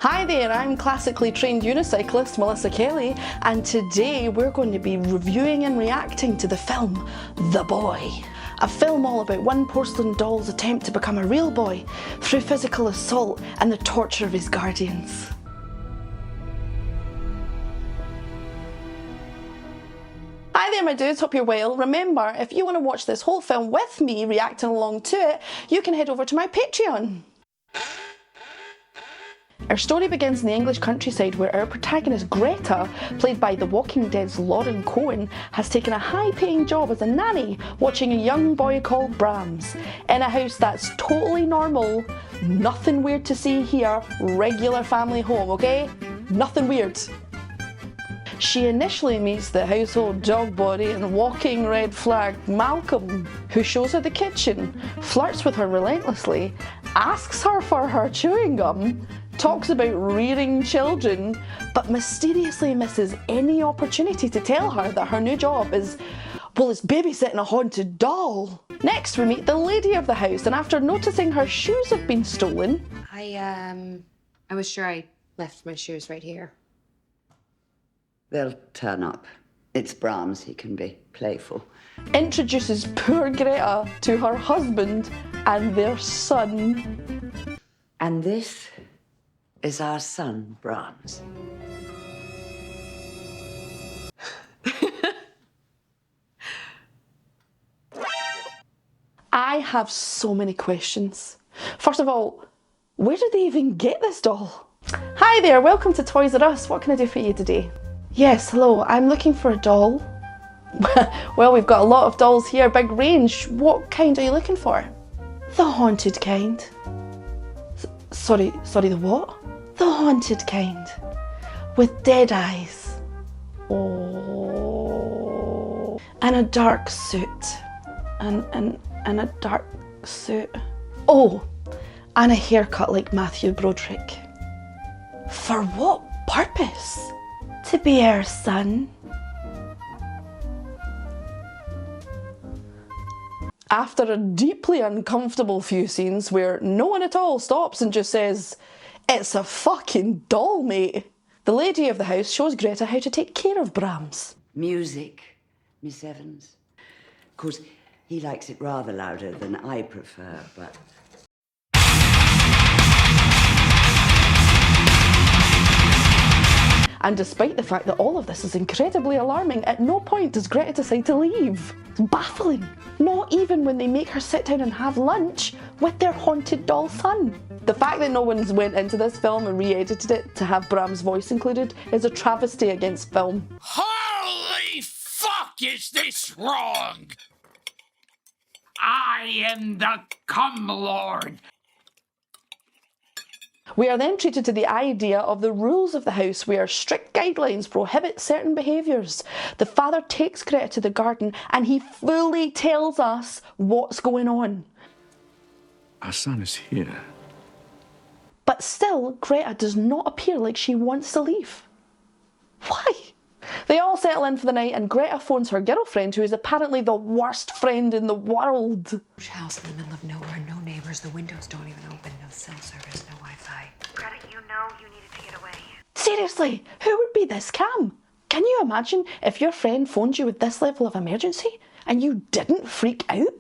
Hi there, I'm classically trained unicyclist Melissa Kelly, and today we're going to be reviewing and reacting to the film The Boy. A film all about one porcelain doll's attempt to become a real boy through physical assault and the torture of his guardians. Hi there my dudes, hope you're well. Remember, if you want to watch this whole film with me reacting along to it, you can head over to my Patreon. Our story begins in the English countryside where our protagonist Greta, played by The Walking Dead's Lauren Cohen, has taken a high-paying job as a nanny watching a young boy called Brahms in a house that's totally normal, nothing weird to see here, regular family home, okay? Nothing weird. She initially meets the household dog body and walking red flag Malcolm, who shows her the kitchen, flirts with her relentlessly, asks her for her chewing gum, talks about rearing children, but mysteriously misses any opportunity to tell her that her new job is, well, it's babysitting a haunted doll. Next we meet the lady of the house, and after noticing her shoes have been stolen... I was sure I left my shoes right here. They'll turn up. It's Brahms, he can be playful. Introduces poor Greta to her husband and their son. And this is our son, Brahms. I have so many questions. First of all, where did they even get this doll? Hi there, welcome to Toys R Us. What can I do for you today? Yes, hello, I'm looking for a doll. Well, we've got a lot of dolls here, big range. What kind are you looking for? The haunted kind. Sorry, the what? The haunted kind. With dead eyes. Oh. And a dark suit. And a dark suit. Oh, and a haircut like Matthew Broderick. For what purpose? To be our son. After a deeply uncomfortable few scenes where no one at all stops and just says, "It's a fucking doll, mate," the lady of the house shows Greta how to take care of Brahms. Music, Miss Evans. Of course, he likes it rather louder than I prefer, but... And despite the fact that all of this is incredibly alarming, at no point does Greta decide to leave. It's baffling. Not even when they make her sit down and have lunch with their haunted doll son. The fact that no one's went into this film and re-edited it to have Bram's voice included is a travesty against film. Holy fuck, is this wrong? I am the cum lord. We are then treated to the idea of the rules of the house where strict guidelines prohibit certain behaviours. The father takes Greta to the garden and he fully tells us what's going on. Our son is here. But still, Greta does not appear like she wants to leave. Why? They all settle in for the night and Greta phones her girlfriend, who is apparently the worst friend in the world. House in the middle of nowhere, no neighbors, the windows don't even open, no cell service, no Wi-Fi. Greta, you know you needed to get away. Seriously, who would be this calm? Can you imagine if your friend phoned you with this level of emergency and you didn't freak out?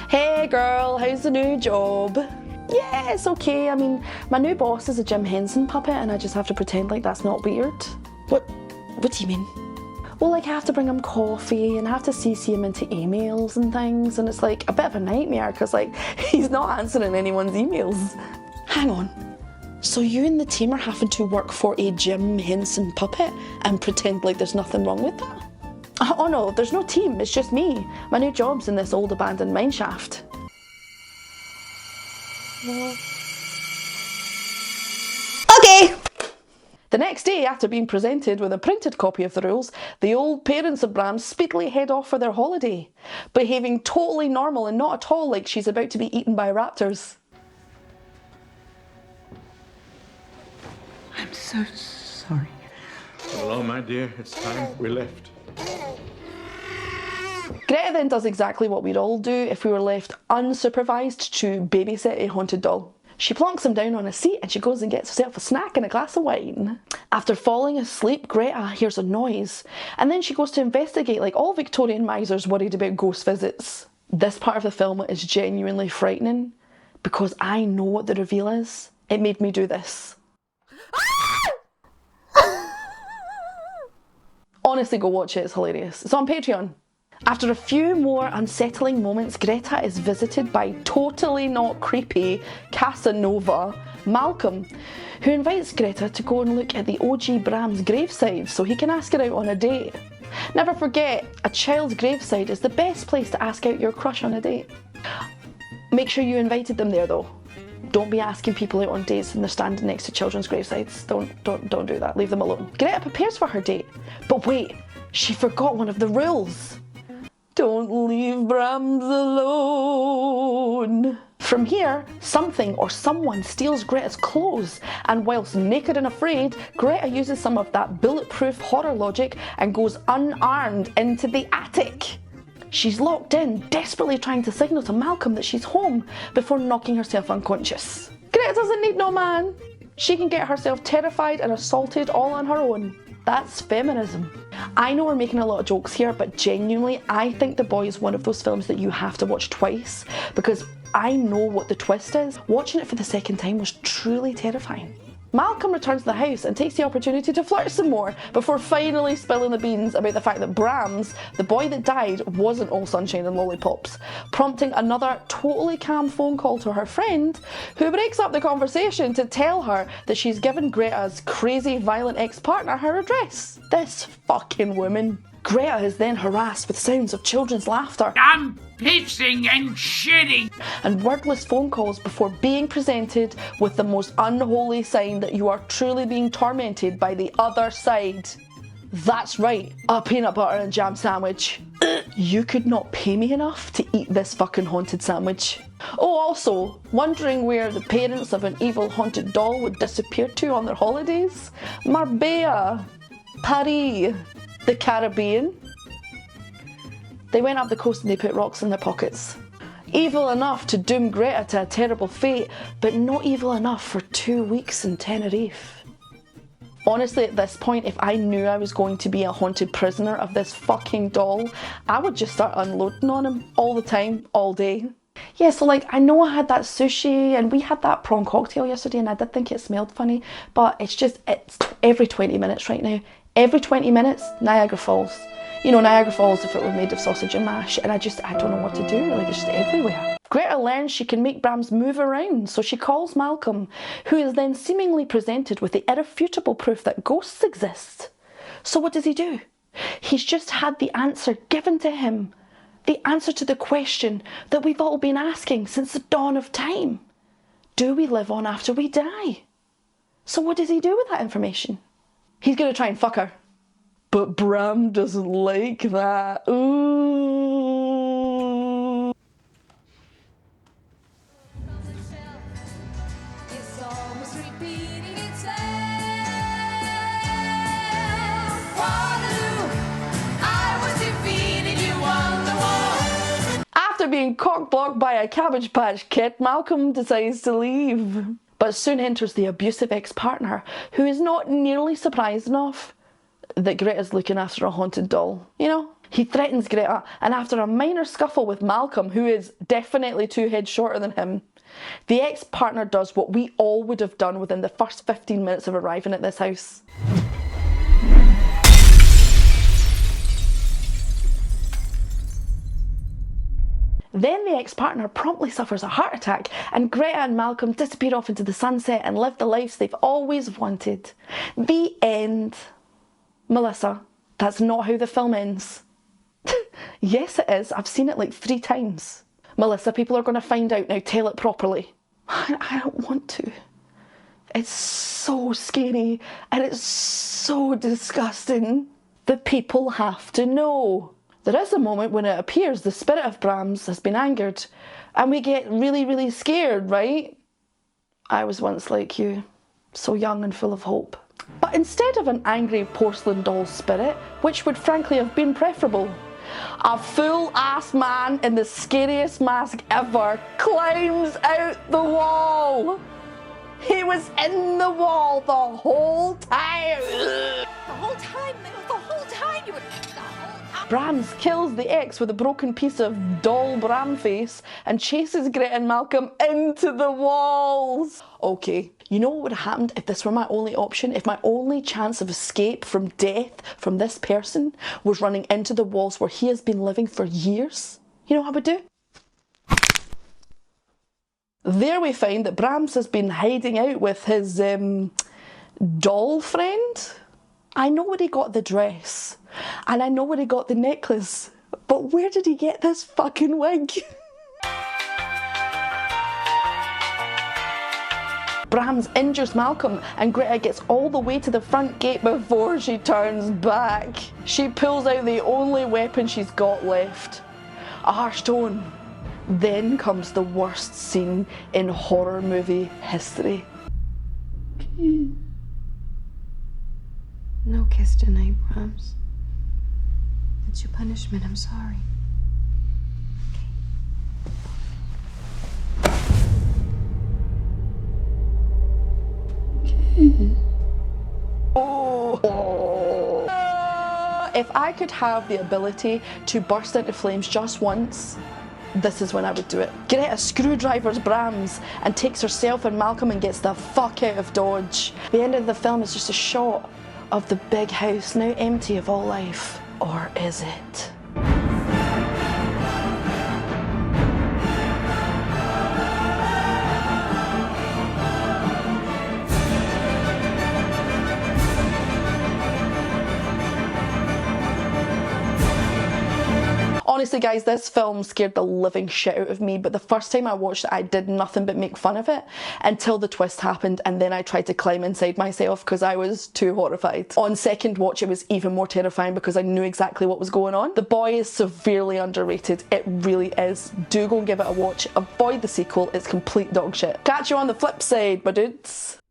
Hey girl, how's the new job? Yeah, it's okay. I mean, my new boss is a Jim Henson puppet and I just have to pretend like that's not weird. What do you mean? Well, like I have to bring him coffee and I have to CC him into emails and things, and it's like a bit of a nightmare because like he's not answering anyone's emails. Hang on. So you and the team are having to work for a Jim Henson puppet and pretend like there's nothing wrong with that? Oh no, there's no team, it's just me. My new job's in this old abandoned mineshaft. Okay! The next day, after being presented with a printed copy of the rules, the old parents of Brahms speedily head off for their holiday, behaving totally normal and not at all like she's about to be eaten by raptors. I'm so sorry. Hello, my dear. It's time we left. Greta then does exactly what we'd all do if we were left unsupervised to babysit a haunted doll. She plonks him down on a seat and she goes and gets herself a snack and a glass of wine. After falling asleep, Greta hears a noise, and then she goes to investigate like all Victorian misers worried about ghost visits. This part of the film is genuinely frightening because I know what the reveal is. It made me do this. Honestly, go watch it, it's hilarious. It's on Patreon. After a few more unsettling moments, Greta is visited by totally not creepy Casanova Malcolm, who invites Greta to go and look at the OG Bram's graveside so he can ask her out on a date. Never forget, a child's graveside is the best place to ask out your crush on a date. Make sure you invited them there though. Don't be asking people out on dates and they're standing next to children's gravesides. Don't do that, leave them alone. Greta prepares for her date, but wait, she forgot one of the rules. Don't leave Brahms alone. From here, something or someone steals Greta's clothes, and whilst naked and afraid, Greta uses some of that bulletproof horror logic and goes unarmed into the attic. She's locked in, desperately trying to signal to Malcolm that she's home before knocking herself unconscious. Greta doesn't need no man. She can get herself terrified and assaulted all on her own. That's feminism. I know we're making a lot of jokes here, but genuinely, I think The Boy is one of those films that you have to watch twice because I know what the twist is. Watching it for the second time was truly terrifying. Malcolm returns to the house and takes the opportunity to flirt some more before finally spilling the beans about the fact that Brahms, the boy that died, wasn't all sunshine and lollipops, prompting another totally calm phone call to her friend, who breaks up the conversation to tell her that she's given Greta's crazy violent ex-partner her address. This fucking woman. Greta is then harassed with sounds of children's laughter. I'm pissing and shitting. And wordless phone calls before being presented with the most unholy sign that you are truly being tormented by the other side. That's right, a peanut butter and jam sandwich. You could not pay me enough to eat this fucking haunted sandwich. Oh, also, wondering where the parents of an evil haunted doll would disappear to on their holidays? Marbella, Paris, the Caribbean. They went up the coast and they put rocks in their pockets. Evil enough to doom Greta to a terrible fate, but not evil enough for 2 weeks in Tenerife. Honestly, at this point, if I knew I was going to be a haunted prisoner of this fucking doll, I would just start unloading on him all the time, all day. Yeah, so like, I know I had that sushi and we had that prawn cocktail yesterday and I did think it smelled funny, but it's every 20 minutes right now. Every 20 minutes, Niagara Falls. You know, Niagara Falls if it were made of sausage and mash, and I don't know what to do, like it's just everywhere. Greta learns she can make Brahms move around, so she calls Malcolm, who is then seemingly presented with the irrefutable proof that ghosts exist. So what does he do? He's just had the answer given to him. The answer to the question that we've all been asking since the dawn of time. Do we live on after we die? So what does he do with that information? He's going to try and fuck her. But Bram doesn't like that. Ooh. After being cock-blocked by a Cabbage Patch Kid, Malcolm decides to leave. But soon enters the abusive ex-partner, who is not nearly surprised enough that Greta's looking after a haunted doll, you know? He threatens Greta, and after a minor scuffle with Malcolm, who is definitely 2 heads shorter than him, the ex-partner does what we all would have done within the first 15 minutes of arriving at this house. Then the ex-partner promptly suffers a heart attack and Greta and Malcolm disappear off into the sunset and live the lives they've always wanted. The end. Melissa, that's not how the film ends. Yes it is, I've seen it like 3 times. Melissa, people are going to find out now, tell it properly. I don't want to. It's so scary and it's so disgusting. The people have to know. There is a moment when it appears the spirit of Brahms has been angered and we get really, really scared, right? I was once like you, so young and full of hope. But instead of an angry porcelain doll spirit, which would frankly have been preferable, A full-ass man in the scariest mask ever climbs out the wall. He was in the wall the whole time. The whole time, the whole time you were. Brahms kills the ex with a broken piece of doll Bram face and chases Greta and Malcolm into the walls. Okay, you know what would have happened if this were my only option? If my only chance of escape from death from this person was running into the walls where he has been living for years? You know what I would do? There we find that Brahms has been hiding out with his doll friend. I know where he got the dress, and I know where he got the necklace, but where did he get this fucking wig? Brahms injures Malcolm and Greta gets all the way to the front gate before she turns back. She pulls out the only weapon she's got left, a harsh tone. Then comes the worst scene in horror movie history. No kiss tonight, Brahms. It's your punishment. I'm sorry. If I could have the ability to burst into flames just once, this is when I would do it. Greta screwdrivers Brahms and takes herself and Malcolm and gets the fuck out of Dodge. The end of the film is just a shot of the big house now empty of all life. Or is it? Honestly guys, this film scared the living shit out of me, but the first time I watched it I did nothing but make fun of it until the twist happened, and then I tried to climb inside myself because I was too horrified. On second watch it was even more terrifying because I knew exactly what was going on. The Boy is severely underrated, it really is. Do go and give it a watch, avoid the sequel, it's complete dog shit. Catch you on the flip side, my dudes.